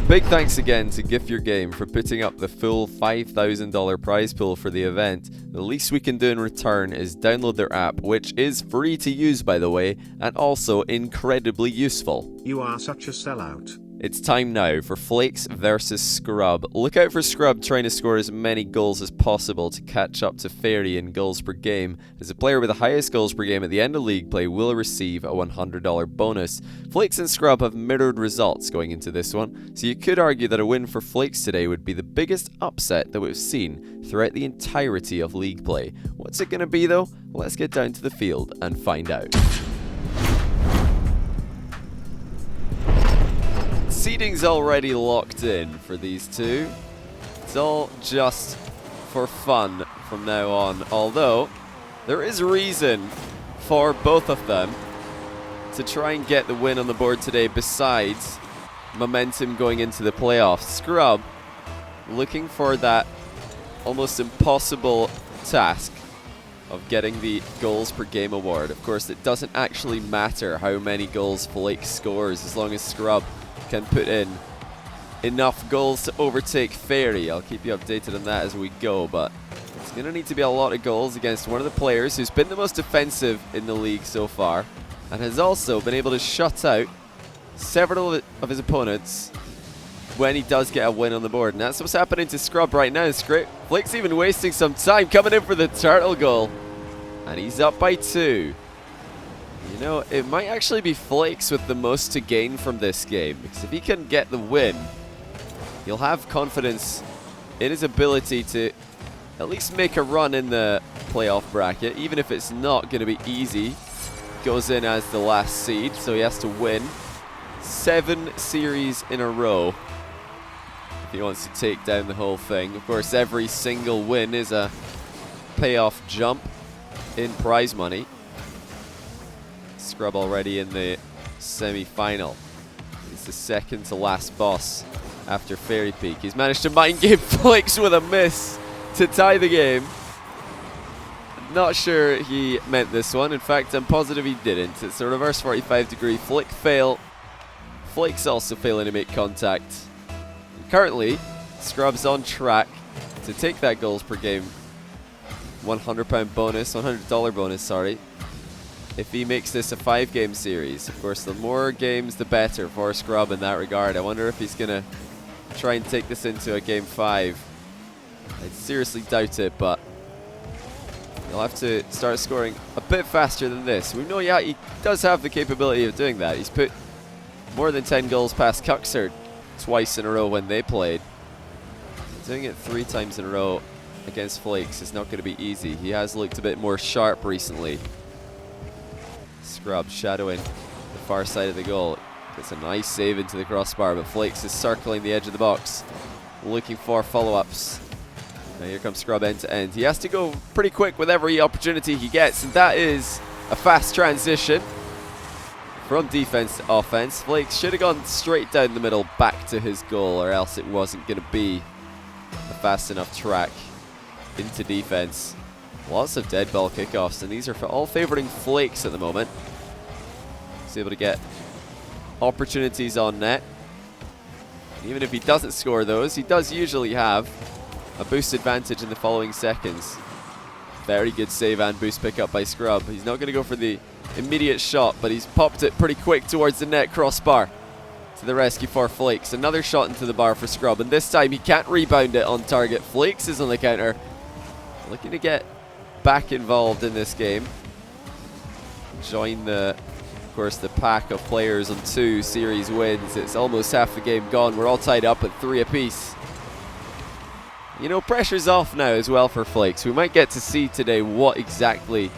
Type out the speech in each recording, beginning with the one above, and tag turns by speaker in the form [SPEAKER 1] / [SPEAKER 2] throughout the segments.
[SPEAKER 1] Big thanks again to Gift Your Game for putting up the full $5,000 prize pool for the event. The least we can do in return is download their app, which is free to use by the way, and also incredibly useful.
[SPEAKER 2] You are such a sellout.
[SPEAKER 1] It's time now for Flakes versus Scrub. Look out for Scrub trying to score as many goals as possible to catch up to Fairy in goals per game, as the player with the highest goals per game at the end of league play will receive a $100 bonus. Flakes and Scrub have mirrored results going into this one, so you could argue that a win for Flakes today would be the biggest upset that we've seen throughout the entirety of league play. What's it going to be though? Let's get down to the field and find out. Seeding's already locked in for these two. It's all just for fun from now on, although there is reason for both of them to try and get the win on the board today besides momentum going into the playoffs. Scrub looking for that almost impossible task of getting the goals per game award. Of course, it doesn't actually matter how many goals Flakes scores as long as Scrub can put in enough goals to overtake Fairy. I'll keep you updated on that as we go, but it's going to need to be a lot of goals against one of the players who's been the most defensive in the league so far and has also been able to shut out several of his opponents when he does get a win on the board. And that's what's happening to Scrub right now. It's great. Flakes even wasting some time coming in for the turtle goal, and he's up by 2. You know, it might actually be Flakes with the most to gain from this game, because if he can get the win, he'll have confidence in his ability to at least make a run in the playoff bracket, even if it's not going to be easy. Goes in as the last seed, so he has to win 7 series in a row if he wants to take down the whole thing. Of course, every single win is a payoff jump in prize money. Scrub already in the semi-final. He's the second to last boss after Fairy Peak. He's managed to mind game Flakes with a miss to tie the game. Not sure he meant this one. In fact, I'm positive he didn't. It's a reverse 45-degree flick fail. Flakes also failing to make contact. And currently, Scrub's on track to take that goals per game £100 bonus, $100 bonus, sorry, if he makes this a 5-game series. Of course, the more games, the better for Scrub in that regard. I wonder if he's going to try and take this into a game 5. I seriously doubt it, but he'll have to start scoring a bit faster than this. We know, yeah, he does have the capability of doing that. He's put more than 10 goals past Cuxard twice in a row when they played. Doing it 3 times in a row against Flakes is not going to be easy. He has looked a bit more sharp recently. Scrub shadowing the far side of the goal. Gets a nice save into the crossbar, but Flakes is circling the edge of the box, looking for follow-ups. Now here comes Scrub end to end. He has to go pretty quick with every opportunity he gets, and that is a fast transition from defense to offense. Flakes should have gone straight down the middle back to his goal, or else it wasn't going to be a fast enough track into defense. Lots of dead ball kickoffs, and these are all favoring Flakes at the moment. He's able to get opportunities on net. Even if he doesn't score those, he does usually have a boost advantage in the following seconds. Very good save and boost pickup by Scrub. He's not going to go for the immediate shot, but he's popped it pretty quick towards the net crossbar to the rescue for Flakes. Another shot into the bar for Scrub, and this time he can't rebound it on target. Flakes is on the counter, looking to get back involved in this game. Join of course, the pack of players on 2 series wins. It's almost half the game gone. We're all tied up at 3 apiece. You know, pressure's off now as well for Flakes. We might get to see today what exactly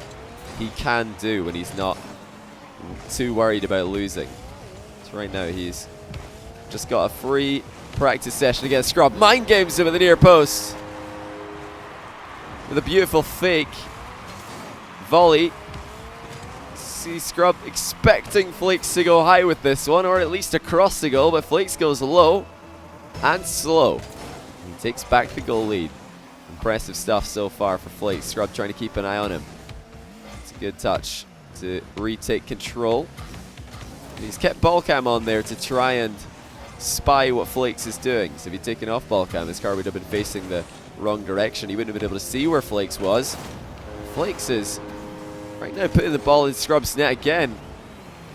[SPEAKER 1] he can do when he's not too worried about losing. So right now he's just got a free practice session against Scrub. Mind games him at the near post with a beautiful fake volley. See Scrub expecting Flakes to go high with this one, or at least across the goal, but Flakes goes low and slow. He takes back the goal lead. Impressive stuff so far for Flakes. Scrub trying to keep an eye on him. It's a good touch to retake control. And he's kept ball cam on there to try and spy what Flakes is doing. So if he'd taken off ball cam, his car would have been facing the wrong direction. He wouldn't have been able to see where Flakes was. Flakes is right now putting the ball in Scrub's net again.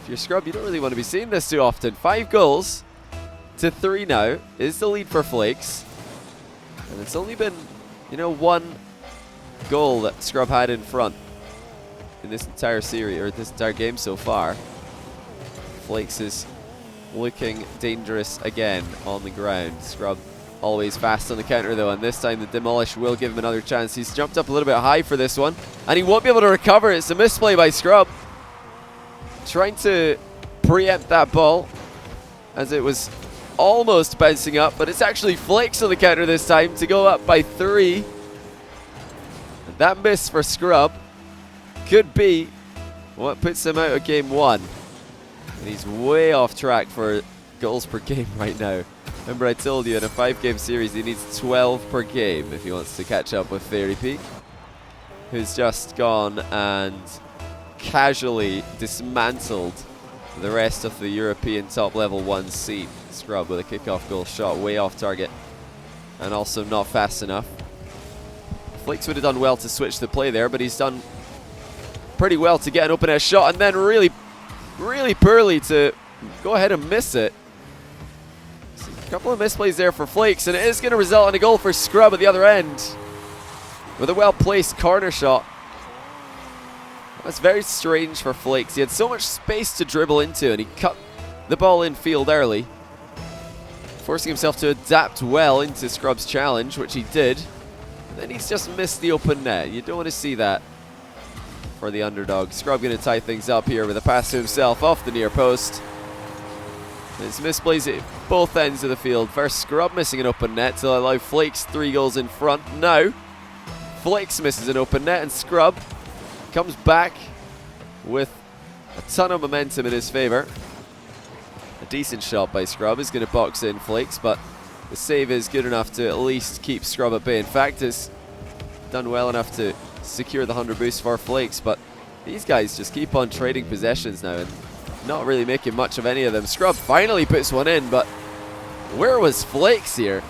[SPEAKER 1] If you're Scrub, you don't really want to be seeing this too often. 5 goals to 3 now is the lead for Flakes. And it's only been, you know, 1 goal that Scrub had in front in this entire series, or this entire game so far. Flakes is looking dangerous again on the ground. Scrub always fast on the counter though, and this time the demolish will give him another chance. He's jumped up a little bit high for this one, and he won't be able to recover. It's a misplay by Scrub, trying to preempt that ball as it was almost bouncing up, but it's actually Flakes on the counter this time to go up by 3. And that miss for Scrub could be what puts him out of game 1. And he's way off track for goals per game right now. Remember, I told you in a 5-game series he needs 12 per game if he wants to catch up with Fairy Peak, who's just gone and casually dismantled the rest of the European top level 1 scene. Scrub with a kickoff goal shot way off target and also not fast enough. Flakes would have done well to switch the play there, but he's done pretty well to get an open air shot and then really poorly to go ahead and miss it. So a couple of misplays there for Flakes, and it is going to result in a goal for Scrub at the other end with a well-placed corner shot. That's very strange for Flakes. He had so much space to dribble into, and he cut the ball in field early, forcing himself to adapt well into Scrub's challenge, which he did. And then he's just missed the open net. You don't want to see that for the underdog. Scrub going to tie things up here with a pass to himself off the near post. It's misplays at both ends of the field. First, Scrub missing an open net to allow Flakes 3 goals in front. Now, Flakes misses an open net and Scrub comes back with a ton of momentum in his favour. A decent shot by Scrub is going to box in Flakes, but the save is good enough to at least keep Scrub at bay. In fact, it's done well enough to secure the 100 boost for Flakes, but these guys just keep on trading possessions now and not really making much of any of them. Scrub finally puts one in, but where was Flakes here?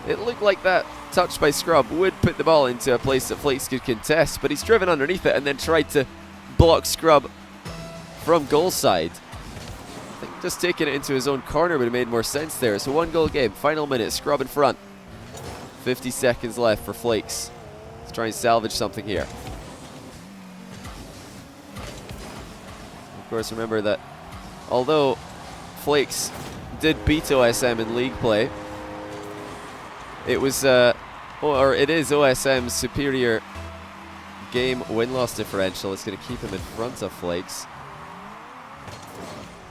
[SPEAKER 1] It looked like that touch by Scrub would put the ball into a place that Flakes could contest, but he's driven underneath it and then tried to block Scrub from goal side. I think just taking it into his own corner would have made more sense there. It's a 1-goal game, final minute, Scrub in front. 50 seconds left for Flakes to try and salvage something here. Of course, remember that although Flakes did beat OSM in league play, it was, or it is OSM's superior game win-loss differential. It's going to keep him in front of Flakes.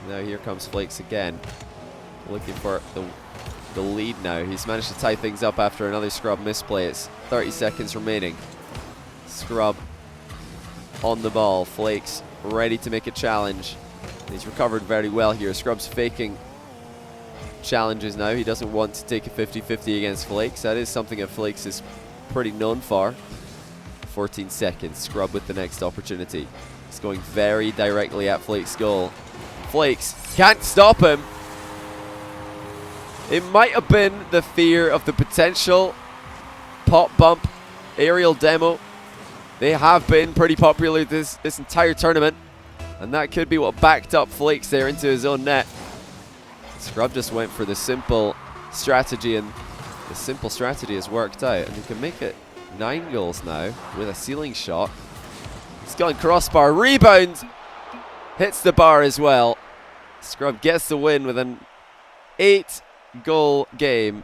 [SPEAKER 1] Now here comes Flakes again, looking for the lead now. He's managed to tie things up after another Scrub misplay. It's 30 seconds remaining. Scrub on the ball. Flakes ready to make a challenge. He's recovered very well here. Scrub's faking challenges now. He doesn't want to take a 50-50 against Flakes. That is something that Flakes is pretty known for. 14 seconds. Scrub with the next opportunity. He's going very directly at Flakes' goal. Flakes can't stop him. It might have been the fear of the potential pop bump aerial demo. They have been pretty popular this entire tournament, and that could be what backed up Flakes there into his own net. Scrub just went for the simple strategy, and the simple strategy has worked out, and he can make it 9 goals now with a ceiling shot. He's gone crossbar, rebound, hits the bar as well. Scrub gets the win with an 8-goal game.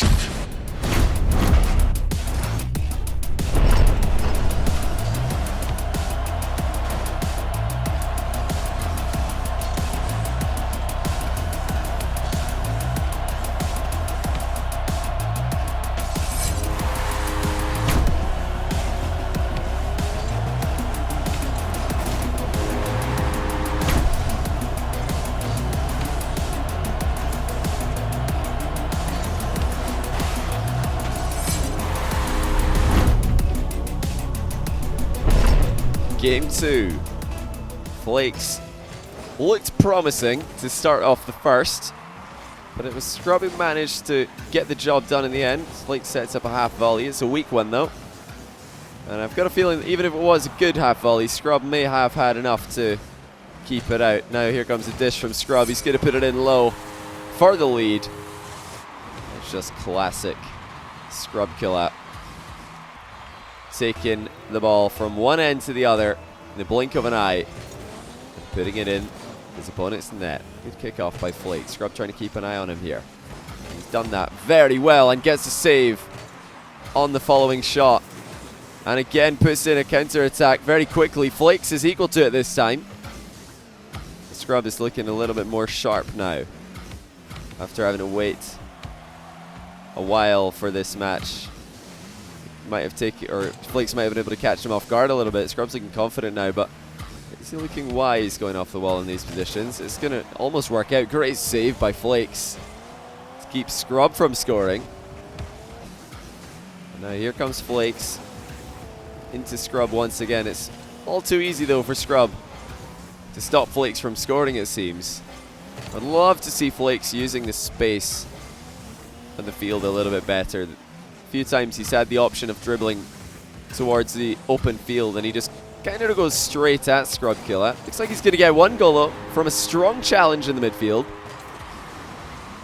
[SPEAKER 1] Game 2. Flakes looked promising to start off the first. But it was Scrub who managed to get the job done in the end. Flakes sets up a half volley. It's a weak one though. And I've got a feeling that even if it was a good half volley, Scrub may have had enough to keep it out. Now here comes a dish from Scrub. He's going to put it in low for the lead. It's just classic Scrub Killa. Taking the ball from one end to the other in the blink of an eye. And putting it in his opponent's net. Good kickoff by Flakes. Scrub trying to keep an eye on him here. He's done that very well and gets a save on the following shot. And again puts in a counter attack very quickly. Flakes is equal to it this time. Scrub is looking a little bit more sharp now after having to wait a while for this match. Might have taken, or Flakes might have been able to catch him off guard a little bit. Scrub's looking confident now, but is he looking wise going off the wall in these positions? It's going to almost work out. Great save by Flakes to keep Scrub from scoring. And now here comes Flakes into Scrub once again. It's all too easy though for Scrub to stop Flakes from scoring, it seems. I'd love to see Flakes using the space on the field a little bit better. A few times he's had the option of dribbling towards the open field and he just kind of goes straight at Scrub Killa. Looks like he's going to get one goal though from a strong challenge in the midfield.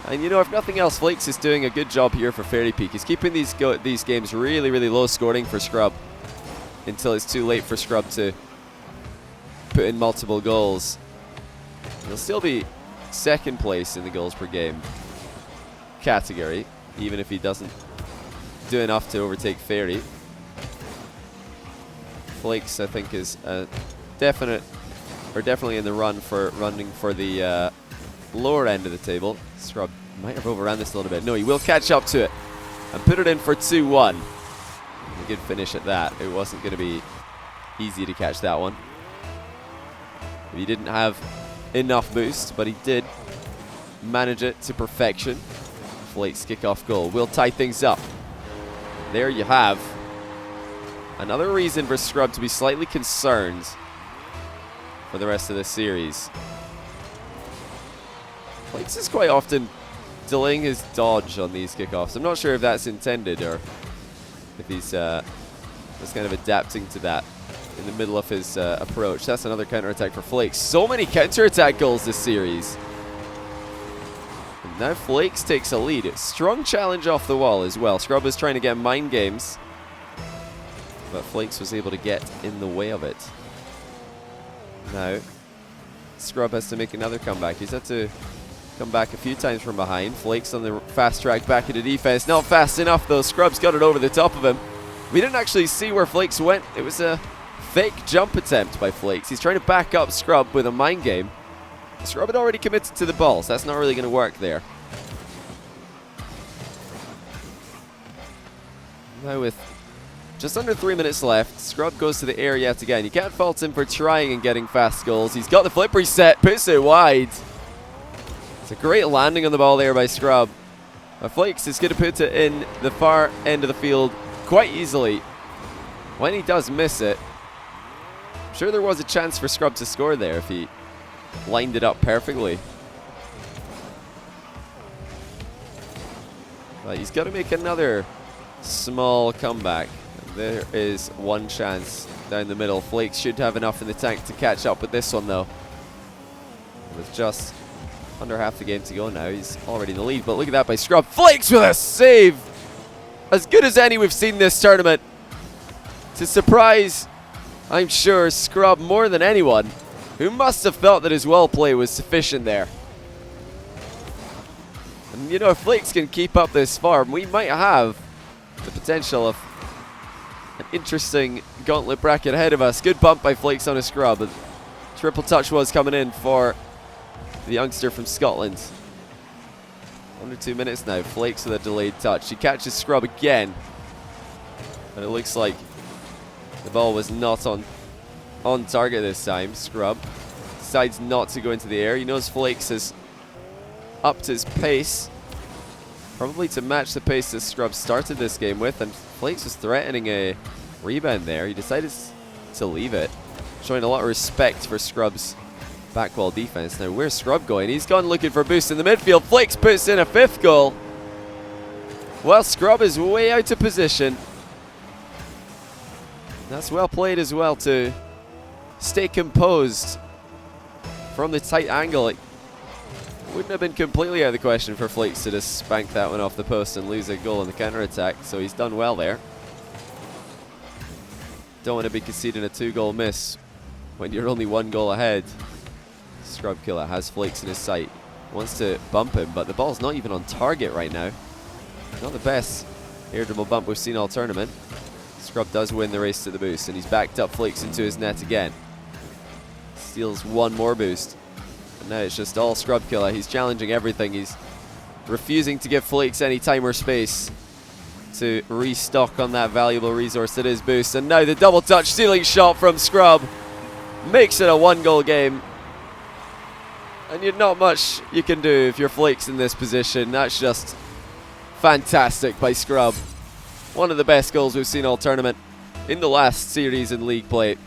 [SPEAKER 1] And you know, if nothing else, Flakes is doing a good job here for Fairy Peak. He's keeping these games really, really low scoring for Scrub until it's too late for Scrub to put in multiple goals. He'll still be second place in the goals per game category, even if he doesn't do enough to overtake Fairy. Flakes, I think, is a definitely in the running for the lower end of the table. Scrub might have overran this a little bit. No, he will catch up to it and put it in for 2-1. A good finish at that. It wasn't going to be easy to catch that one. He didn't have enough boost, but he did manage it to perfection. Flakes kickoff goal will tie things up. There you have another reason for Scrub to be slightly concerned for the rest of the series. Flakes is quite often delaying his dodge on these kickoffs. I'm not sure if that's intended or if he's just kind of adapting to that in the middle of his approach. That's another counter-attack for Flakes. So many counter-attack goals this series. And now Flakes takes a lead. It's strong challenge off the wall as well. Scrub was trying to get mind games, but Flakes was able to get in the way of it. Now Scrub has to make another comeback. He's had to come back a few times from behind. Flakes on the fast track back into defense. Not fast enough though. Scrub's got it over the top of him. We didn't actually see where Flakes went. It was a fake jump attempt by Flakes. He's trying to back up Scrub with a mind game. Scrub had already committed to the ball, so that's not really going to work there. Now with just under 3 minutes left, Scrub goes to the air yet again. You can't fault him for trying and getting fast goals. He's got the flip reset, puts it wide. It's a great landing on the ball there by Scrub. Flakes is going to put it in the far end of the field quite easily. When he does miss it, I'm sure there was a chance for Scrub to score there if he lined it up perfectly. But he's got to make another small comeback. There is one chance down the middle. Flakes should have enough in the tank to catch up with this one though. With just under half the game to go now, he's already in the lead. But look at that by Scrub. Flakes with a save! As good as any we've seen this tournament. To surprise, I'm sure, Scrub more than anyone, who must have felt that his well play was sufficient there. And you know, if Flakes can keep up this form, we might have the potential of an interesting gauntlet bracket ahead of us. Good bump by Flakes on a Scrub. And triple touch was coming in for the youngster from Scotland. Under 2 minutes now. Flakes with a delayed touch. He catches Scrub again. And it looks like the ball was not on target this time. Scrub decides not to go into the air. He knows Flakes has upped his pace, probably to match the pace that Scrub started this game with, and Flakes was threatening a rebound there. He decided to leave it, showing a lot of respect for Scrub's back wall defense. Now, where's Scrub going? He's gone looking for a boost in the midfield. Flakes puts in a 5th goal. Well, Scrub is way out of position. That's well played as well to stay composed from the tight angle. It wouldn't have been completely out of the question for Flakes to just spank that one off the post and lose a goal in the counter-attack, so he's done well there. Don't want to be conceding a 2-goal miss when you're only 1 goal ahead. Scrub Killa has Flakes in his sight. Wants to bump him, but the ball's not even on target right now. Not the best air dribble bump we've seen all tournament. Scrub does win the race to the boost, and he's backed up Flakes into his net again. Steals 1 more boost. And now it's just all Scrub Killa. He's challenging everything. He's refusing to give Flakes any time or space to restock on that valuable resource that is boost. And now the double touch stealing shot from Scrub makes it a 1-goal game. And you're not much you can do if you're Flakes in this position. That's just fantastic by Scrub. One of the best goals we've seen all tournament in the last series in league play.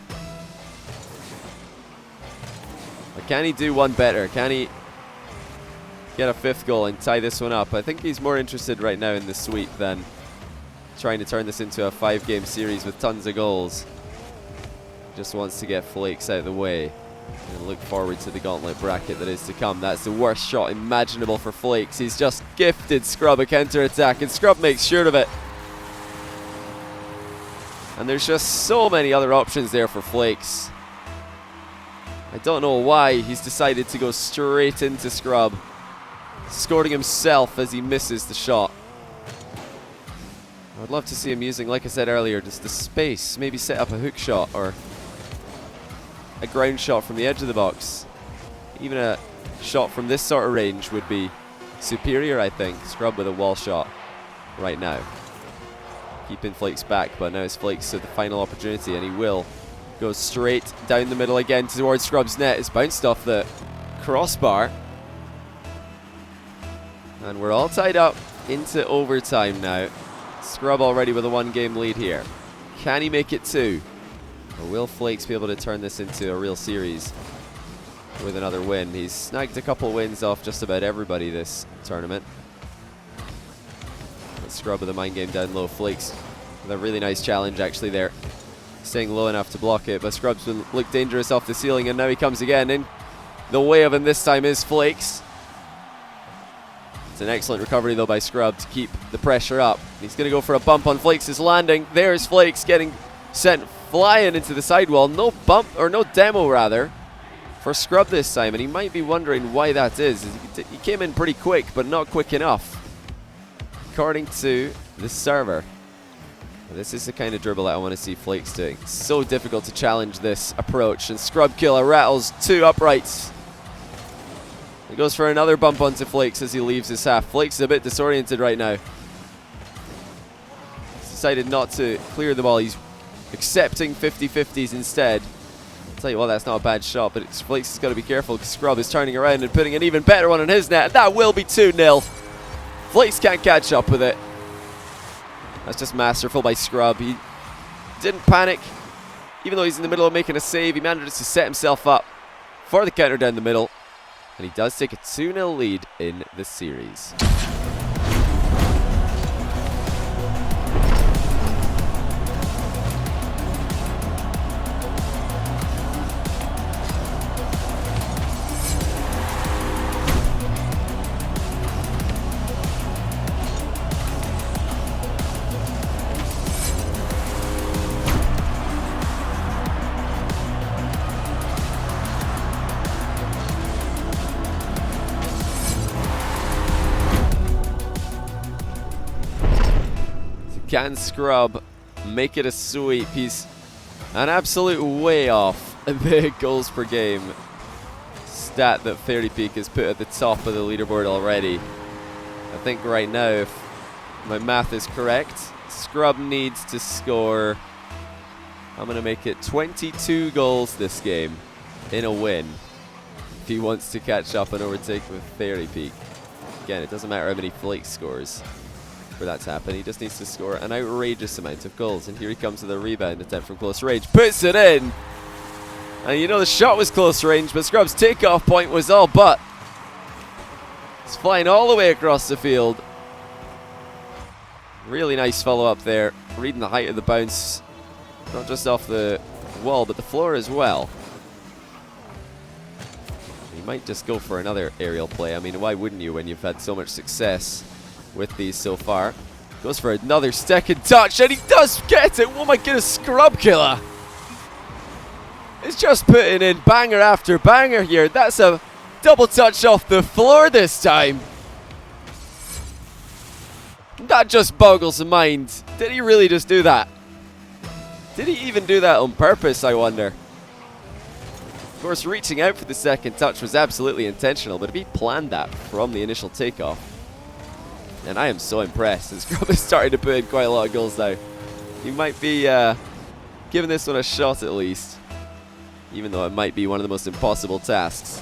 [SPEAKER 1] But can he do one better? Can he get a 5th goal and tie this one up? I think he's more interested right now in the sweep than trying to turn this into a 5-game series with tons of goals. Just wants to get Flakes out of the way and look forward to the gauntlet bracket that is to come. That's the worst shot imaginable for Flakes. He's just gifted Scrub a counter-attack, and Scrub makes sure of it. And there's just so many other options there for Flakes. I don't know why he's decided to go straight into Scrub, scoring himself as he misses the shot. I would love to see him using, like I said earlier, just the space. Maybe set up a hook shot or a ground shot from the edge of the box. Even a shot from this sort of range would be superior, I think. Scrub with a wall shot right now. Keeping Flakes back, but now it's Flakes to the final opportunity, and he will go straight down the middle again towards Scrub's net. It's bounced off the crossbar. And we're all tied up into overtime now. Scrub already with a 1-game lead here. Can he make it 2? Or will Flakes be able to turn this into a real series with another win? He's snagged a couple wins off just about everybody this tournament. But Scrub with a mind game down low. Flakes with a really nice challenge actually there. Staying low enough to block it, but Scrub's been looked dangerous off the ceiling, and now he comes again. In the way of him this time is Flakes. It's an excellent recovery though by Scrub to keep the pressure up. He's going to go for a bump on Flakes' landing. There's Flakes getting sent flying into the sidewall. No bump, or no demo rather, for Scrub this time, and he might be wondering why that is. He came in pretty quick, but not quick enough, according to the server. This is the kind of dribble that I want to see Flakes doing. It's so difficult to challenge this approach, and Scrub Killa rattles 2 uprights. He goes for another bump onto Flakes as he leaves his half. Flakes is a bit disoriented right now. He's decided not to clear the ball. He's accepting 50-50s instead. I'll tell you what, that's not a bad shot, but Flakes has got to be careful because Scrub is turning around and putting an even better one on his net. And that will be 2-0. Flakes can't catch up with it. That's just masterful by Scrub. He didn't panic. Even though he's in the middle of making a save, he manages to set himself up for the counter down the middle. And he does take a 2-0 lead in the series. Can Scrub make it a sweep? He's an absolute way off the goals per game stat that Fairy Peak has put at the top of the leaderboard already. I think right now, if my math is correct, Scrub needs to score, I'm going to make it 22 goals this game in a win if he wants to catch up and overtake with Fairy Peak. Again, it doesn't matter how many Flakes scores for that to happen. He just needs to score an outrageous amount of goals. And here he comes with a rebound attempt from close range. Puts it in! And you know the shot was close range, but Scrub's takeoff point was all but. It's flying all the way across the field. Really nice follow-up there. Reading the height of the bounce. Not just off the wall, but the floor as well. He might just go for another aerial play. I mean, why wouldn't you when you've had so much success with these so far? Goes for another second touch, and he does get it. Oh my goodness, Scrub Killa. It's just putting in banger after banger here. That's a double touch off the floor this time. That just boggles the mind. Did he really just do that? Did he even do that on purpose, I wonder? Of course, reaching out for the second touch was absolutely intentional, but if he planned that from the initial takeoff, and I am so impressed. It's probably starting to put in quite a lot of goals now. He might be giving this one a shot at least, even though it might be one of the most impossible tasks.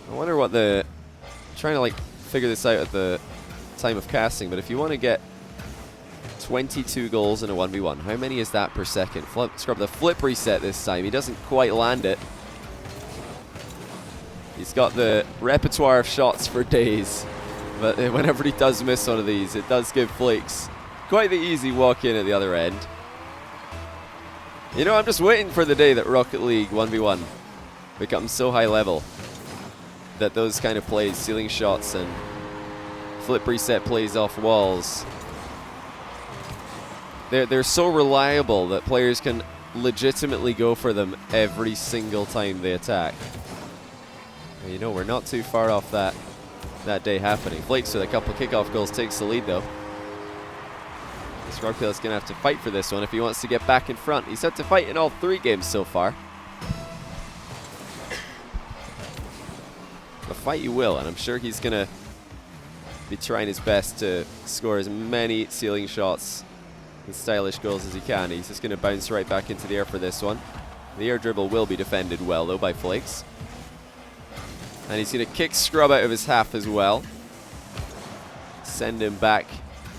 [SPEAKER 1] I wonder what the... trying to like figure this out at the time of casting, but if you want to get 22 goals in a 1v1, how many is that per second? Scrub the flip reset this time. He doesn't quite land it. He's got the repertoire of shots for days, but whenever he does miss one of these, it does give Flakes quite the easy walk in at the other end. You know, I'm just waiting for the day that Rocket League 1v1 becomes so high level that those kind of plays, ceiling shots and flip reset plays off walls, they're so reliable that players can legitimately go for them every single time they attack. And you know, we're not too far off that day happening. Flakes with a couple kickoff goals takes the lead though. Scorpio's going to have to fight for this one if he wants to get back in front. He's had to fight in all 3 games so far. But fight you will, and I'm sure he's going to be trying his best to score as many ceiling shots and stylish goals as he can. He's just going to bounce right back into the air for this one. The air dribble will be defended well though by Flakes. And he's going to kick Scrub out of his half as well. Send him back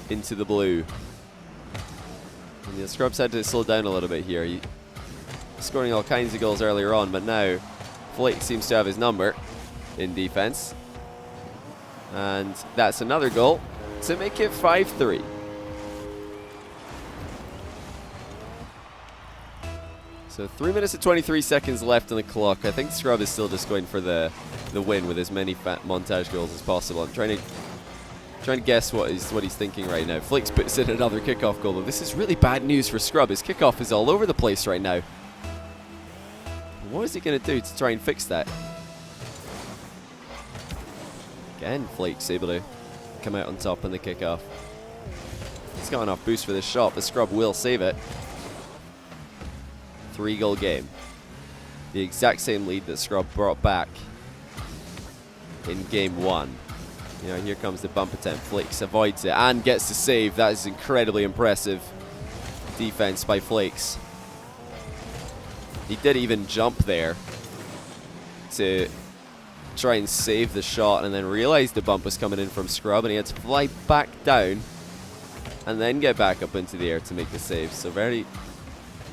[SPEAKER 1] into the blue. And the Scrub's had to slow down a little bit here. He scoring all kinds of goals earlier on, but now Flakes seems to have his number in defense. And that's another goal to make it 5-3. So 3 minutes and 23 seconds left on the clock. I think Scrub is still just going for the win with as many montage goals as possible. I'm trying to guess what he's thinking right now. Flakes puts in another kickoff goal. This is really bad news for Scrub. His kickoff is all over the place right now. What is he going to do to try and fix that? Again, Flakes able to come out on top on the kickoff. He's got enough boost for this shot, but Scrub will save it. 3-goal game. The exact same lead that Scrub brought back in game 1. You know, here comes the bump attempt. Flakes avoids it and gets the save. That is incredibly impressive defense by Flakes. He did even jump there to try and save the shot and then realized the bump was coming in from Scrub and he had to fly back down and then get back up into the air to make the save. So very,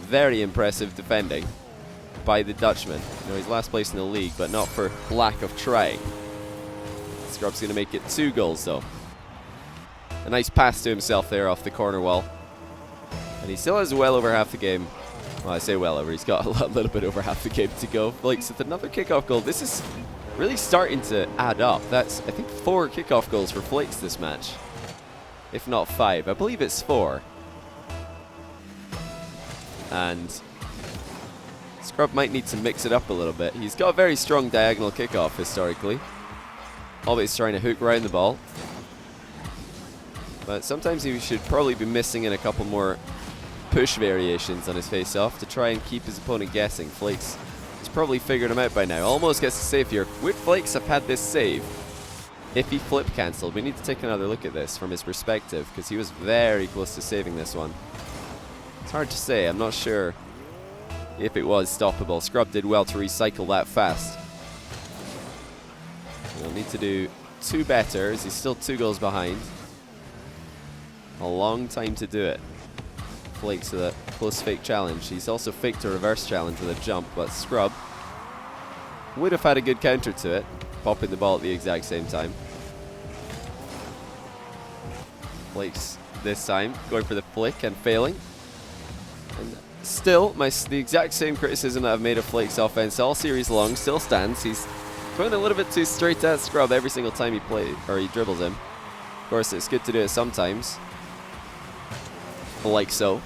[SPEAKER 1] very impressive defending by the Dutchman. You know, he's last place in the league, but not for lack of trying. Scrub's going to make it 2 goals though. A nice pass to himself there off the corner wall. And he still has well over half the game. Well, I say well over. He's got a little bit over half the game to go. Flakes with another kickoff goal. This is really starting to add up. That's, I think, 4 kickoff goals for Flakes this match. If not 5. I believe it's 4. And Scrub might need to mix it up a little bit. He's got a very strong diagonal kickoff historically. Always trying to hook around the ball. But sometimes he should probably be missing in a couple more push variations on his face-off to try and keep his opponent guessing. Flakes has probably figured him out by now. Almost gets the save here. Would Flakes have had this save if he flip cancelled? We need to take another look at this from his perspective because he was very close to saving this one. It's hard to say. I'm not sure if it was stoppable. Scrub did well to recycle that fast. He'll need to do 2 better as he's still 2 goals behind. A long time to do it. Flakes with a close fake challenge. He's also faked a reverse challenge with a jump, but Scrub would have had a good counter to it, popping the ball at the exact same time. Flakes this time going for the flick and failing. And still, the exact same criticism that I've made of Flakes' offense all series long still stands. He's going a little bit too straight at Scrub every single time he plays, or he dribbles him. Of course, it's good to do it sometimes, like so.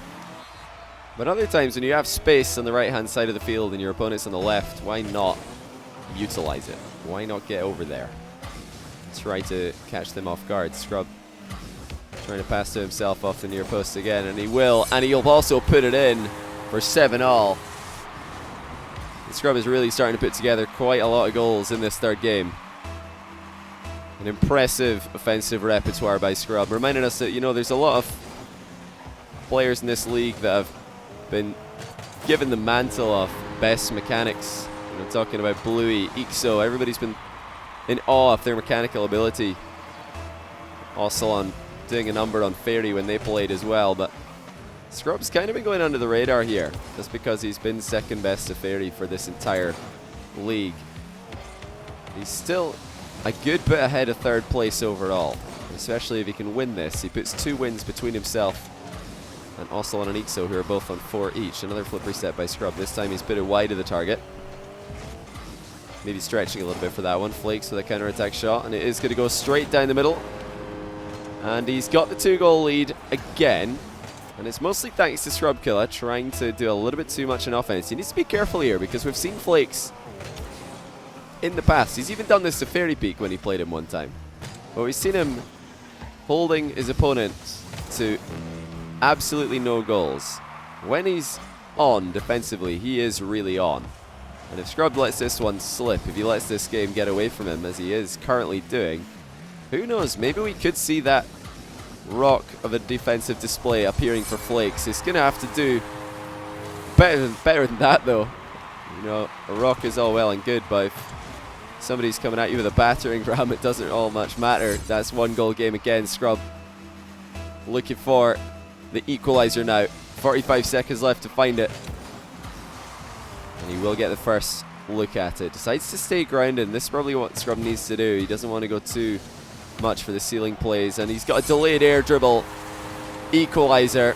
[SPEAKER 1] But other times, when you have space on the right-hand side of the field and your opponent's on the left, why not utilize it? Why not get over there? Try to catch them off guard. Scrub trying to pass to himself off the near post again, and he will, and he'll also put it in for 7-all. Scrub is really starting to put together quite a lot of goals in this third game. An impressive offensive repertoire by Scrub, reminding us that, you know, there's a lot of players in this league that have been given the mantle of best mechanics. You know, talking about Bluey, Ixo, everybody's been in awe of their mechanical ability. Also on doing a number on Fairy when they played as well, but Scrub's kind of been going under the radar here, just because he's been second best to Fairy for this entire league. He's still a good bit ahead of third place overall, especially if he can win this. He puts 2 wins between himself and Ossalon and Ixo, who are both on 4 each. Another flip reset by Scrub. This time he's put it wide of the target. Maybe stretching a little bit for that one. Flakes with a counter-attack shot, and it is going to go straight down the middle. And he's got the 2-goal lead again. And it's mostly thanks to Scrub Killa trying to do a little bit too much in offense. He needs to be careful here, because we've seen Flakes in the past. He's even done this to Fairy Peak when he played him one time. But we've seen him holding his opponent to absolutely no goals. When he's on defensively, he is really on. And if Scrub lets this one slip, if he lets this game get away from him, as he is currently doing, who knows, maybe we could see that rock of a defensive display appearing for Flakes. He's going to have to do better than that, though. You know, a rock is all well and good, but if somebody's coming at you with a battering ram, it doesn't all much matter. That's 1-goal game again. Scrub looking for the equalizer now. 45 seconds left to find it. And he will get the first look at it. Decides to stay grounded. This is probably what Scrub needs to do. He doesn't want to go too much for the ceiling plays, and he's got a delayed air dribble equalizer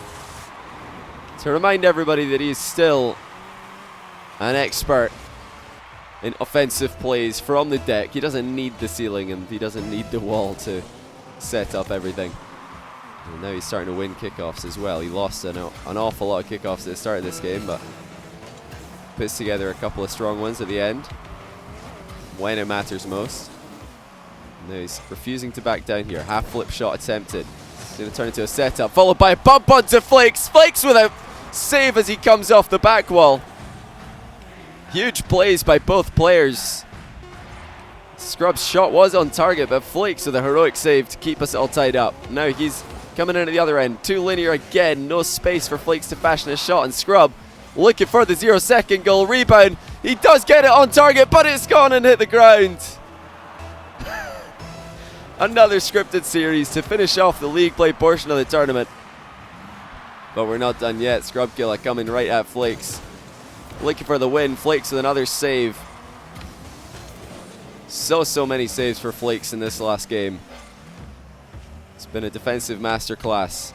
[SPEAKER 1] to remind everybody that he's still an expert in offensive plays from the deck. He doesn't need the ceiling, and he doesn't need the wall to set up everything. And now he's starting to win kickoffs as well. He lost an awful lot of kickoffs at the start of this game, but puts together a couple of strong ones at the end when it matters most. Now he's refusing to back down here. Half flip shot attempted. It's going to turn into a setup, followed by a bump onto Flakes. Flakes with a save as he comes off the back wall. Huge plays by both players. Scrub's shot was on target, but Flakes with a heroic save to keep us all tied up. Now he's coming in at the other end. Too linear again. No space for Flakes to fashion a shot, and Scrub looking for the 0-second goal. Rebound. He does get it on target, but it's gone and hit the ground. Another scripted series to finish off the league play portion of the tournament. But we're not done yet. Scrub Killa coming right at Flakes. Looking for the win. Flakes with another save. So many saves for Flakes in this last game. It's been a defensive masterclass.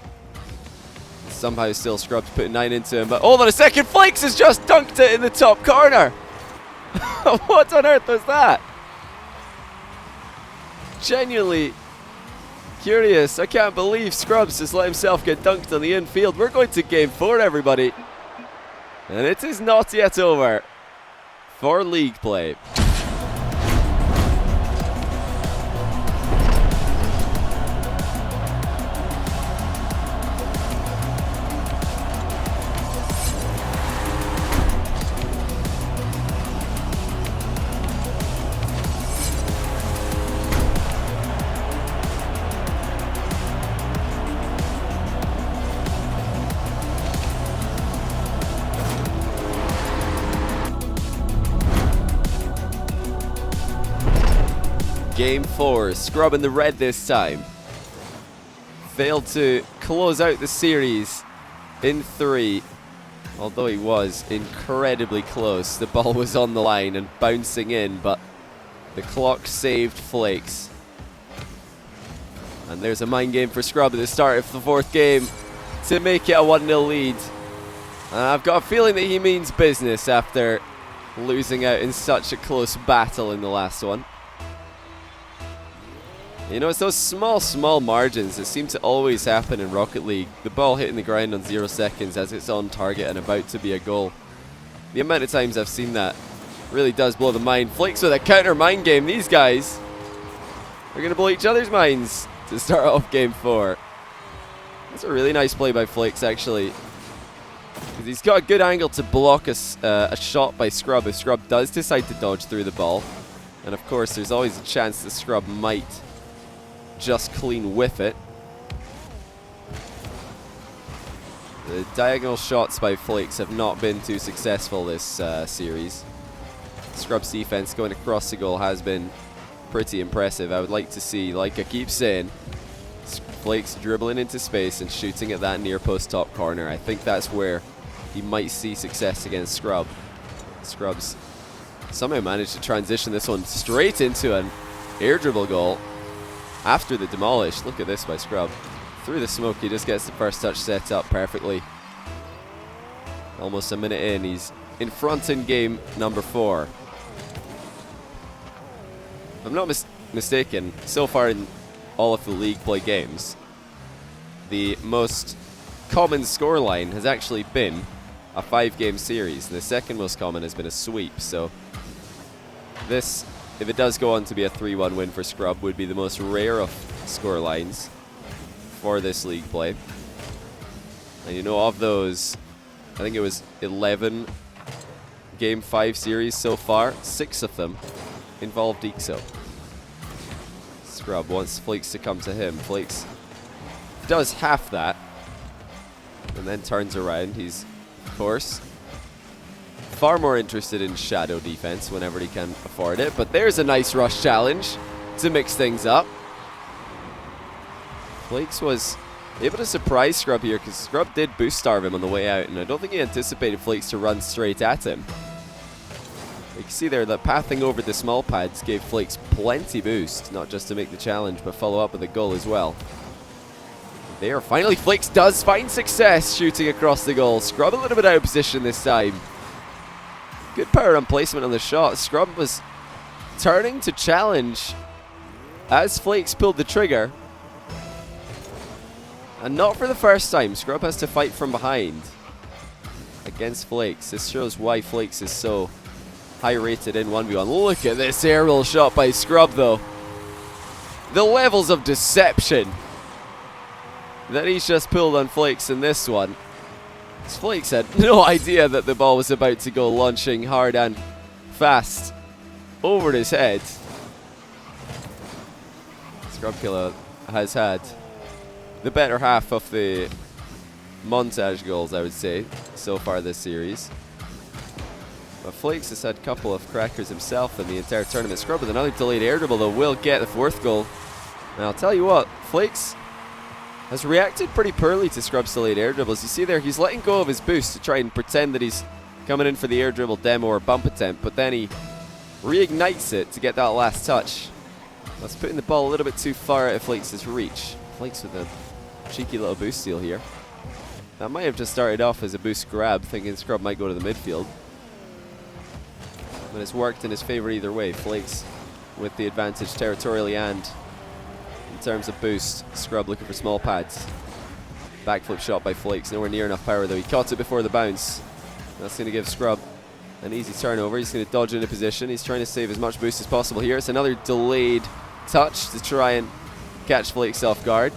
[SPEAKER 1] Somehow still Scrub's putting 9 into him. But hold on a second. Flakes has just dunked it in the top corner. What on earth was that? Genuinely curious. I can't believe Scrubs has let himself get dunked on the infield. We're going to game 4, everybody. And it is not yet over for league play. Game 4, Scrub in the red this time. Failed to close out the series in 3. Although he was incredibly close. The ball was on the line and bouncing in, but the clock saved Flakes. And there's a mind game for Scrub at the start of the 4th game to make it a 1-0 lead. And I've got a feeling that he means business after losing out in such a close battle in the last one. You know, it's those small margins that seem to always happen in Rocket League. The ball hitting the ground on 0 seconds as it's on target and about to be a goal. The amount of times I've seen that really does blow the mind. Flakes with a counter mind game. These guys are going to blow each other's minds to start off game 4. That's a really nice play by Flakes, actually. Because he's got a good angle to block a shot by Scrub if Scrub does decide to dodge through the ball. And of course, there's always a chance that Scrub might just clean whiff it. The diagonal shots by Flakes have not been too successful this series. Scrub's defense going across the goal has been pretty impressive. I would like to see, like I keep saying, Flakes dribbling into space and shooting at that near post top corner. I think that's where he might see success against Scrub. Scrub's somehow managed to transition this one straight into an air dribble goal after the demolish. Look at this by Scrub. Through the smoke, he just gets the first touch set up perfectly. Almost a minute in, he's in front in game number 4. If I'm not mistaken, so far in all of the league play games, the most common scoreline has actually been a 5-game series, and the second most common has been a sweep. So this, if it does go on to be a 3-1 win for Scrub, would be the most rare of scorelines for this league play. And you know, of those, I think it was 11 game 5 series so far, 6 of them involved Ixo. Scrub wants Flakes to come to him. Flakes does half that and then turns around. He's, of course, far more interested in shadow defense whenever he can afford it. But there's a nice rush challenge to mix things up. Flakes was able to surprise Scrub here because Scrub did boost starve him on the way out, and I don't think he anticipated Flakes to run straight at him. You can see there that pathing over the small pads gave Flakes plenty boost, not just to make the challenge, but follow up with a goal as well. There, finally Flakes does find success shooting across the goal. Scrub a little bit out of position this time. Good power and placement on the shot. Scrub was turning to challenge as Flakes pulled the trigger. And not for the first time. Scrub has to fight from behind against Flakes. This shows why Flakes is so high rated in 1v1. Look at this aerial shot by Scrub though. The levels of deception that he's just pulled on Flakes in this one. Flakes had no idea that the ball was about to go launching hard and fast over his head. Scrub Killa has had the better half of the montage goals, I would say, so far this series. But Flakes has had a couple of crackers himself in the entire tournament. Scrub with another delayed air dribble, though, will get the 4th goal. And I'll tell you what, Flakes has reacted pretty poorly to Scrub's delayed air dribbles. You see there, he's letting go of his boost to try and pretend that he's coming in for the air dribble demo or bump attempt, but then he reignites it to get that last touch. That's putting the ball a little bit too far out of Flakes' reach. Flakes with a cheeky little boost steal here. That might have just started off as a boost grab, thinking Scrub might go to the midfield. But it's worked in his favor either way. Flakes with the advantage territorially and in terms of boost. Scrub looking for small pads. Backflip shot by Flakes, nowhere near enough power though. He caught it before the bounce. That's going to give Scrub an easy turnover. He's going to dodge into position. He's trying to save as much boost as possible here. It's another delayed touch to try and catch Flakes off guard.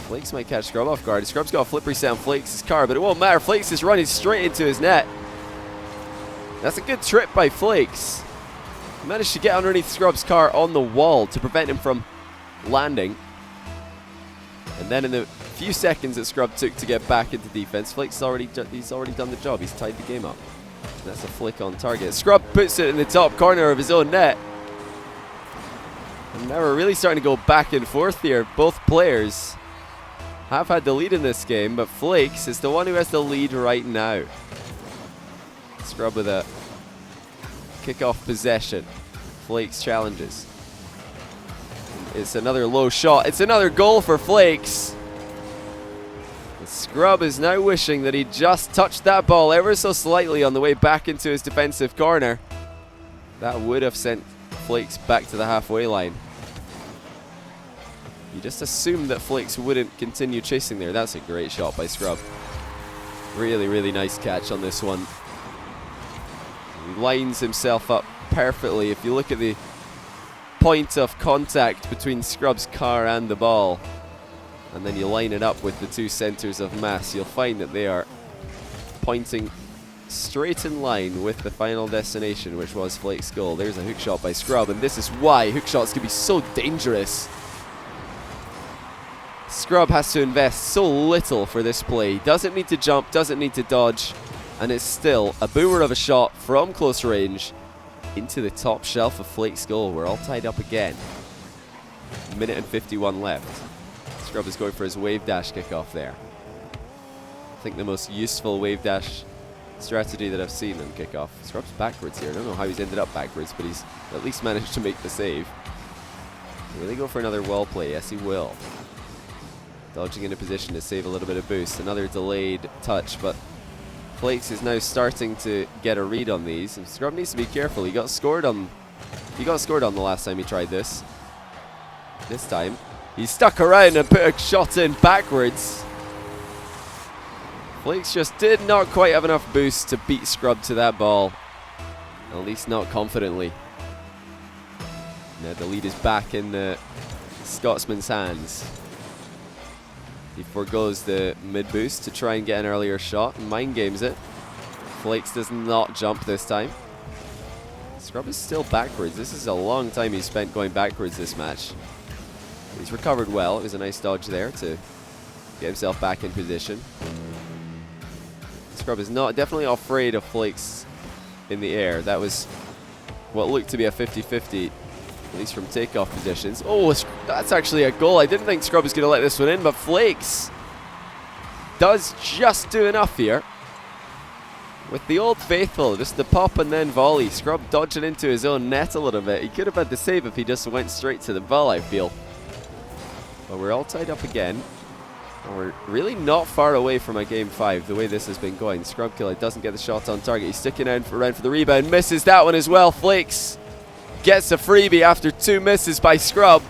[SPEAKER 1] Flakes might catch Scrub off guard. Scrub's got a flip reset on Flakes' car, but it won't matter. Flakes is running straight into his net. That's a good trip by Flakes. He managed to get underneath Scrub's car on the wall to prevent him from landing. And then in the few seconds that Scrub took to get back into defense, Flakes he's already done the job. He's tied the game up. And that's a flick on target. Scrub puts it in the top corner of his own net. And now we're really starting to go back and forth here. Both players have had the lead in this game, but Flakes is the one who has the lead right now. Scrub with a kickoff possession. Flakes challenges. It's another low shot. It's another goal for Flakes. And Scrub is now wishing that he just touched that ball ever so slightly on the way back into his defensive corner. That would have sent Flakes back to the halfway line. You just assumed that Flakes wouldn't continue chasing there. That's a great shot by Scrub. Really, really nice catch on this one. He lines himself up perfectly. If you look at the point of contact between Scrub's car and the ball, and then you line it up with the two centers of mass, you'll find that they are pointing straight in line with the final destination, which was Flakes' goal. There's a hook shot by Scrub, and this is why hook shots can be so dangerous. Scrub has to invest so little for this play. Doesn't need to jump, doesn't need to dodge, and it's still a boomer of a shot from close range into the top shelf of Flakes' goal. We're all tied up again. Minute and 51 left. Scrub is going for his wave dash kickoff there. I think the most useful wave dash strategy that I've seen on kickoff. Scrub's backwards here. I don't know how he's ended up backwards, but he's at least managed to make the save. Will he go for another wall play? Yes, he will. Dodging in a position to save a little bit of boost. Another delayed touch, but Flakes is now starting to get a read on these, and Scrub needs to be careful. He got scored on the last time he tried this. This time, he stuck around and put a shot in backwards. Flakes just did not quite have enough boost to beat Scrub to that ball. At least not confidently. Now the lead is back in the Scotsman's hands. He forgoes the mid boost to try and get an earlier shot and mind games it. Flakes does not jump this time. Scrub is still backwards. This is a long time he's spent going backwards this match. He's recovered well. It was a nice dodge there to get himself back in position. Scrub is definitely not afraid of Flakes in the air. That was what looked to be a 50-50, at least from takeoff positions. Oh, that's actually a goal. I didn't think Scrub was going to let this one in, but Flakes does just do enough here. With the old faithful, just the pop and then volley. Scrub dodging into his own net a little bit. He could have had the save if he just went straight to the ball, I feel. But we're all tied up again. And we're really not far away from a game 5, the way this has been going. Scrub Killa doesn't get the shot on target. He's sticking around for the rebound. Misses that one as well. Flakes gets a freebie after 2 misses by Scrub.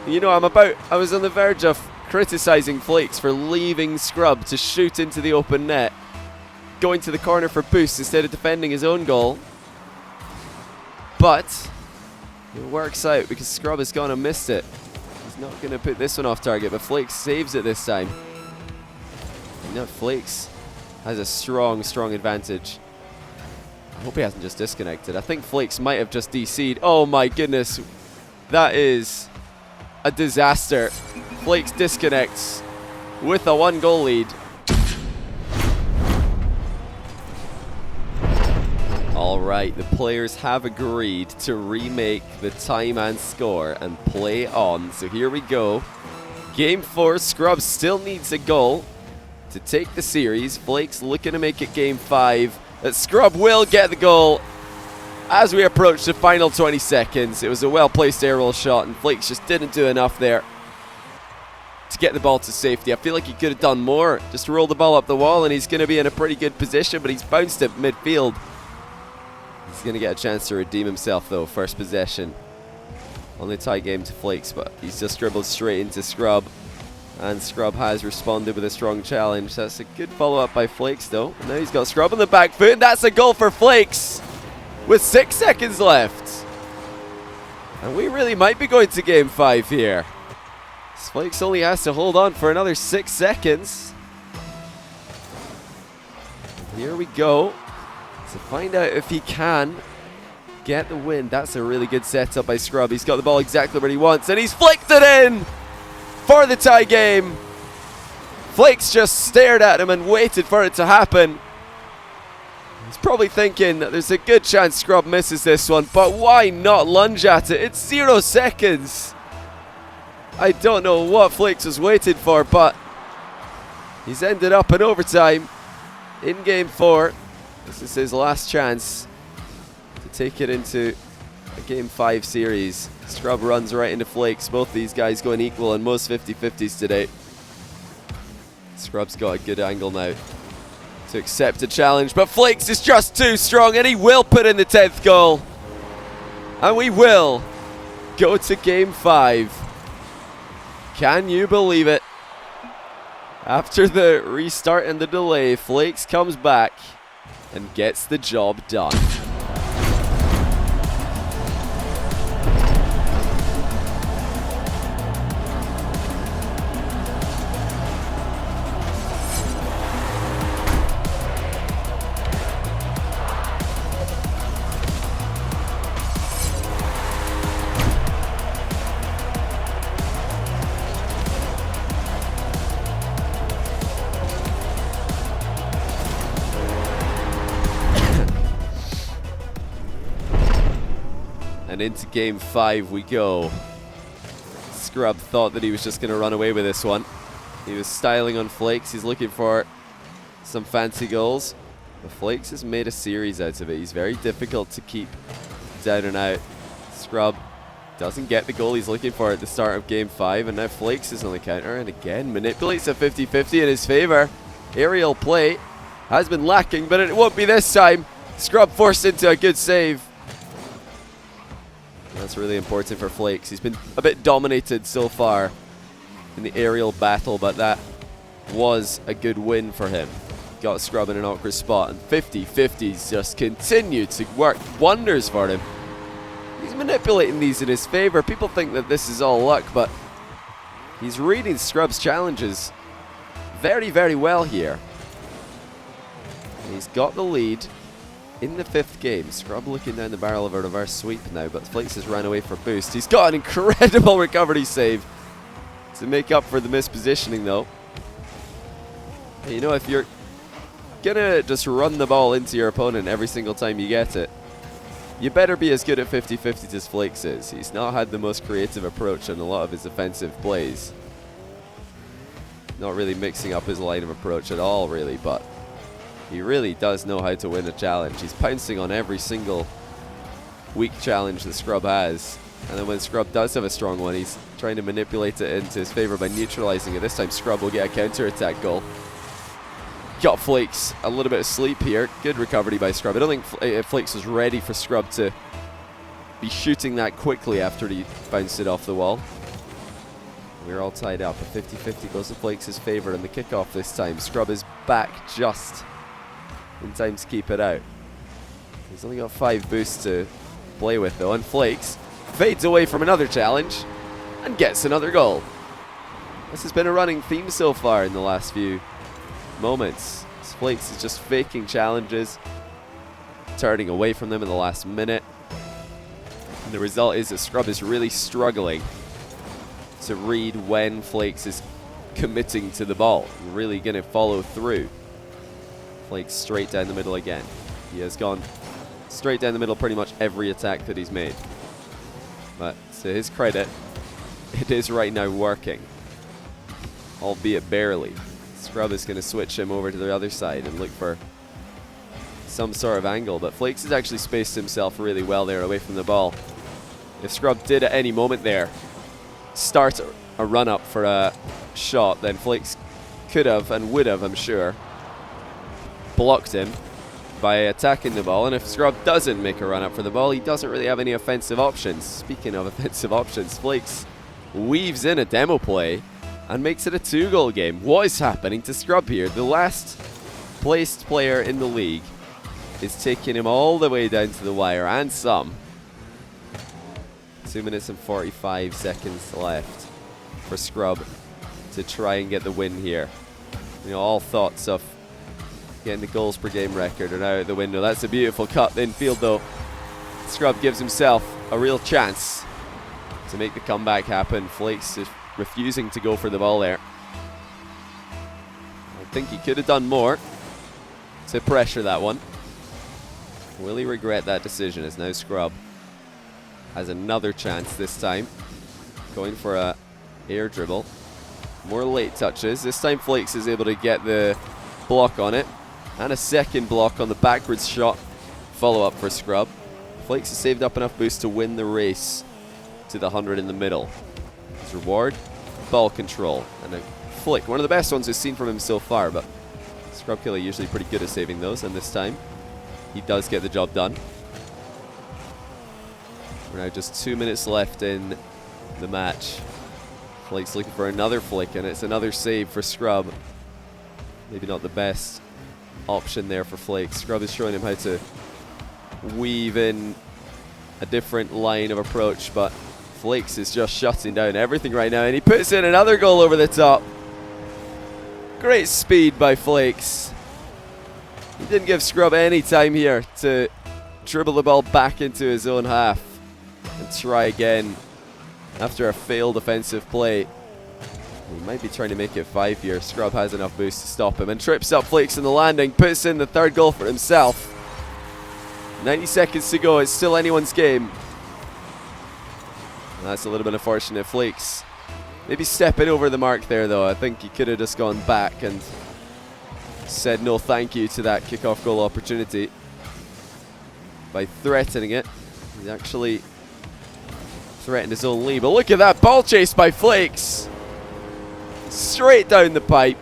[SPEAKER 1] You know, I was on the verge of criticizing Flakes for leaving Scrub to shoot into the open net, going to the corner for boost instead of defending his own goal. But it works out because Scrub has gone and missed it. He's not going to put this one off target, but Flakes saves it this time. And now Flakes has a strong advantage. I hope he hasn't just disconnected. I think Flakes might have just DC'd. Oh my goodness. That is a disaster. Flakes disconnects with a 1-goal lead. Alright, the players have agreed to remake the time and score and play on. So here we go. Game 4, Scrub still needs a goal to take the series. Flakes looking to make it game 5. Scrub will get the goal as we approach the final 20 seconds. It was a well-placed air roll shot, and Flakes just didn't do enough there to get the ball to safety. I feel like he could have done more. Just roll the ball up the wall, and he's going to be in a pretty good position, but he's bounced it midfield. He's going to get a chance to redeem himself, though. First possession. Only tie game to Flakes, but he's just dribbled straight into Scrub. And Scrub has responded with a strong challenge. That's a good follow-up by Flakes, though. And now he's got Scrub on the back foot, and that's a goal for Flakes with 6 seconds left. And we really might be going to game 5 here. Flakes only has to hold on for another 6 seconds. And here we go to find out if he can get the win. That's a really good setup by Scrub. He's got the ball exactly where he wants, and he's flicked it in for the tie game. Flakes just stared at him and waited for it to happen. He's probably thinking that there's a good chance Scrub misses this one, but why not lunge at it? It's 0 seconds. I don't know what Flakes was waiting for, but he's ended up in overtime in game 4. This is his last chance to take it into a game 5 series. Scrub runs right into Flakes. Both these guys going equal in most 50-50s today. Scrub's got a good angle now to accept a challenge, but Flakes is just too strong, and he will put in the 10th goal. And we will go to game 5. Can you believe it? After the restart and the delay, Flakes comes back and gets the job done. And into game 5 we go. Scrub thought that he was just going to run away with this one. He was styling on Flakes. He's looking for some fancy goals. But Flakes has made a series out of it. He's very difficult to keep down and out. Scrub doesn't get the goal he's looking for at the start of game 5. And now Flakes is on the counter and again manipulates a 50-50 in his favor. Aerial play has been lacking, but it won't be this time. Scrub forced into a good save. That's really important for Flakes. He's been a bit dominated so far in the aerial battle, but that was a good win for him. Got Scrub in an awkward spot, and 50-50s just continue to work wonders for him. He's manipulating these in his favor. People think that this is all luck, but he's reading Scrub's challenges very, very well here. And he's got the lead in the 5th game. Scrub looking down the barrel of a reverse sweep now, but Flakes has ran away for boost. He's got an incredible recovery save to make up for the mispositioning though. You know, if you're gonna just run the ball into your opponent every single time you get it, you better be as good at 50-50s as Flakes is. He's not had the most creative approach on a lot of his offensive plays. Not really mixing up his line of approach at all really, but he really does know how to win a challenge. He's pouncing on every single weak challenge that Scrub has. And then when Scrub does have a strong one, he's trying to manipulate it into his favor by neutralizing it. This time Scrub will get a counter-attack goal. Got Flakes a little bit of sleep here. Good recovery by Scrub. I don't think Flakes was ready for Scrub to be shooting that quickly after he bounced it off the wall. We're all tied up. A 50-50 goes to Flakes' favor in the kickoff this time. Scrub is back just in time to keep it out. He's only got 5 boosts to play with though, and Flakes fades away from another challenge and gets another goal. This has been a running theme so far in the last few moments. Flakes is just faking challenges, turning away from them in the last minute. And the result is that Scrub is really struggling to read when Flakes is committing to the ball and really going to follow through. Flakes straight down the middle again. He has gone straight down the middle pretty much every attack that he's made. But to his credit, it is right now working, albeit barely. Scrub is going to switch him over to the other side and look for some sort of angle, but Flakes has actually spaced himself really well there away from the ball. If Scrub did at any moment there start a run up for a shot, then Flakes could have and would have, I'm sure, blocked him by attacking the ball. And if Scrub doesn't make a run up for the ball, he doesn't really have any offensive options. Speaking of offensive options, Flakes weaves in a demo play and makes it a 2-goal game. What is happening to Scrub here? The last placed player in the league is taking him all the way down to the wire and some. 2 minutes and 45 seconds left for Scrub to try and get the win here. You know, all thoughts of getting the goals per game record are now out the window. That's a beautiful cut infield though. Scrub gives himself a real chance to make the comeback happen. Flakes is refusing to go for the ball there. I think he could have done more to pressure that one. Will he regret that decision, as now Scrub has another chance this time, going for a Air dribble. More late touches. This time Flakes is able to get the block on it. And a second block on the backwards shot. Follow up for Scrub. Flakes has saved up enough boost to win the race to the 100 in the middle. His reward, ball control. And a flick. One of the best ones we've seen from him so far, but Scrub Killa usually pretty good at saving those, and this time he does get the job done. We're now just 2 minutes left in the match. Flakes looking for another flick, and it's another save for Scrub. Maybe not the best option there for Flakes. Scrub is showing him how to weave in a different line of approach, but Flakes is just shutting down everything right now, and he puts in another goal over the top. Great speed by Flakes. He didn't give Scrub any time here to dribble the ball back into his own half and try again after a failed offensive play. He might be trying to make it 5 here. Scrub has enough boost to stop him and trips up Flakes in the landing, puts in the third goal for himself. 90 seconds to go. It's still anyone's game. That's a little bit unfortunate. Flakes maybe stepping over the mark there, though. I think he could have just gone back and said no thank you to that kickoff goal opportunity by threatening it. He actually threatened his own lead. But look at that ball chase by Flakes. Straight down the pipe.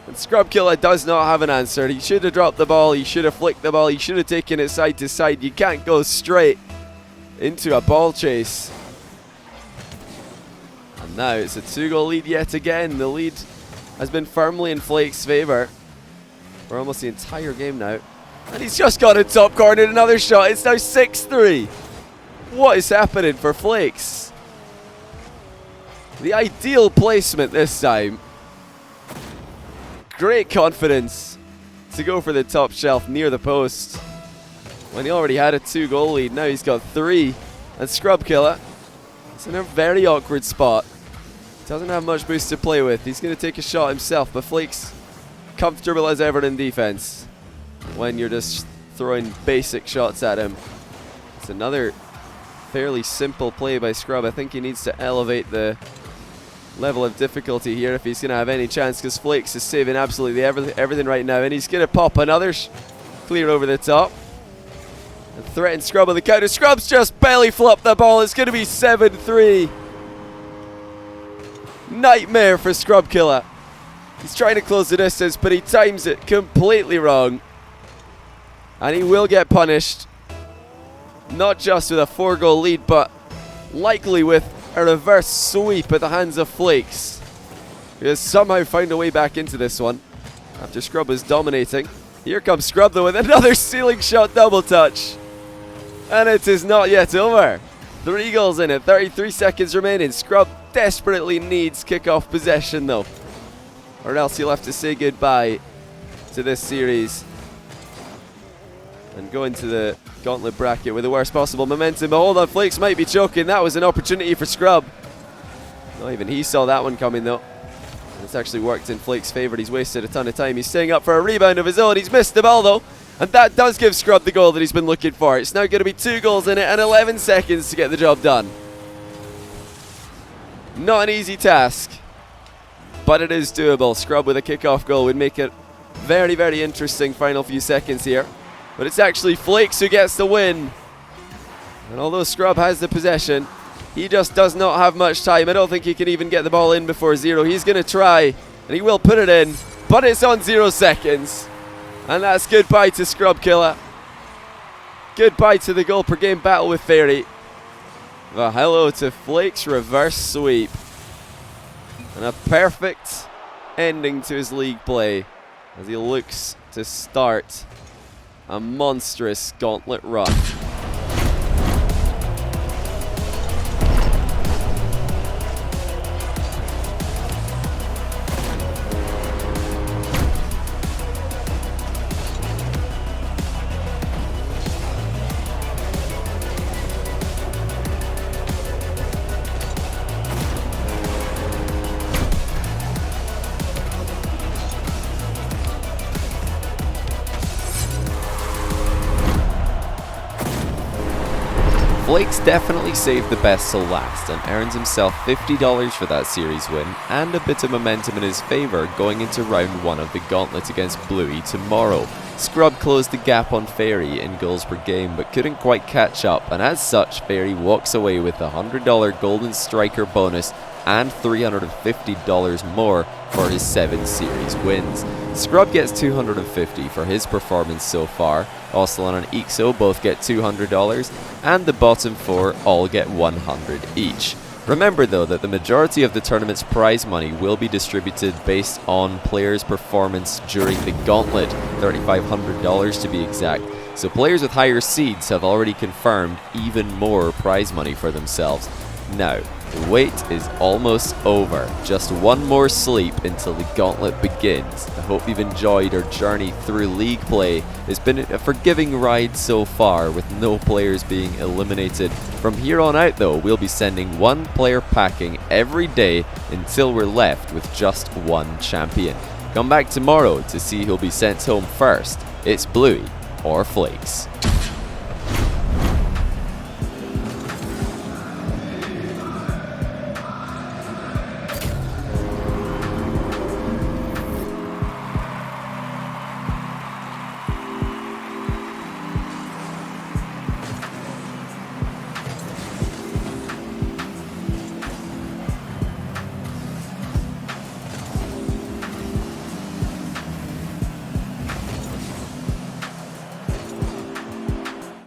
[SPEAKER 1] And Scrub Killa does not have an answer. He should have dropped the ball. He should have flicked the ball. He should have taken it side to side. You can't go straight into a ball chase. And now it's a 2-goal lead yet again. The lead has been firmly in Flakes' favour for almost the entire game now. And he's just got a top corner, another shot. It's now 6-3. What is happening for Flakes? The ideal placement this time. Great confidence to go for the top shelf near the post when he already had a 2-goal lead. Now he's got 3. And Scrub Killa is in a very awkward spot. Doesn't have much boost to play with. He's going to take a shot himself, but Flakes comfortable as ever in defense when you're just throwing basic shots at him. It's another fairly simple play by Scrub. I think he needs to elevate the level of difficulty here if he's going to have any chance, because Flakes is saving absolutely everything right now, and he's going to pop another clear over the top and threaten Scrub on the counter. Scrub's just belly flopped the ball. It's going to be 7-3. Nightmare for Scrub Killa. He's trying to close the distance, but he times it completely wrong. And he will get punished. Not just with a 4-goal lead, but likely with a reverse sweep at the hands of Flakes, he has somehow found a way back into this one after Scrub was dominating. Here comes Scrub, though, with another ceiling shot double touch. And it is not yet over. 3 goals in it, 33 seconds remaining. Scrub desperately needs kickoff possession, though, or else he'll have to say goodbye to this series and go into the gauntlet bracket with the worst possible momentum. But hold on, Flakes might be choking. That was an opportunity for Scrub. Not even he saw that one coming, though. It's actually worked in Flakes' favour. He's wasted a ton of time. He's staying up for a rebound of his own. He's missed the ball, though, and that does give Scrub the goal that he's been looking for. It's now going to be 2 goals in it and 11 seconds to get the job done. Not an easy task, but it is doable. Scrub with a kickoff goal would make it very, very interesting final few seconds here. But it's actually Flakes who gets the win. And although Scrub has the possession, he just does not have much time. I don't think he can even get the ball in before 0. He's going to try, and he will put it in, but it's on 0 seconds. And that's goodbye to Scrub Killa. Goodbye to the goal per game battle with Fairy. Well, hello to Flakes' reverse sweep. And a perfect ending to his league play as he looks to start a monstrous gauntlet run. Flakes definitely saved the best till last and earns himself $50 for that series win and a bit of momentum in his favour going into round 1 of the gauntlet against Bluey tomorrow. Scrub closed the gap on Fairy in goals per game but couldn't quite catch up, and as such Fairy walks away with a $100 Golden Striker bonus and $350 more for his 7 series wins. Scrub gets $250 for his performance so far. Ocelon and Ixo both get $200, and the bottom 4 all get $100 each. Remember though that the majority of the tournament's prize money will be distributed based on players' performance during the gauntlet, $3,500 to be exact. So players with higher seeds have already confirmed even more prize money for themselves. Now, the wait is almost over. Just one more sleep until the gauntlet begins. I hope you've enjoyed our journey through league play. It's been a forgiving ride so far with no players being eliminated. From here on out though, we'll be sending one player packing every day until we're left with just one champion. Come back tomorrow to see who'll be sent home first. It's Bluey or Flakes.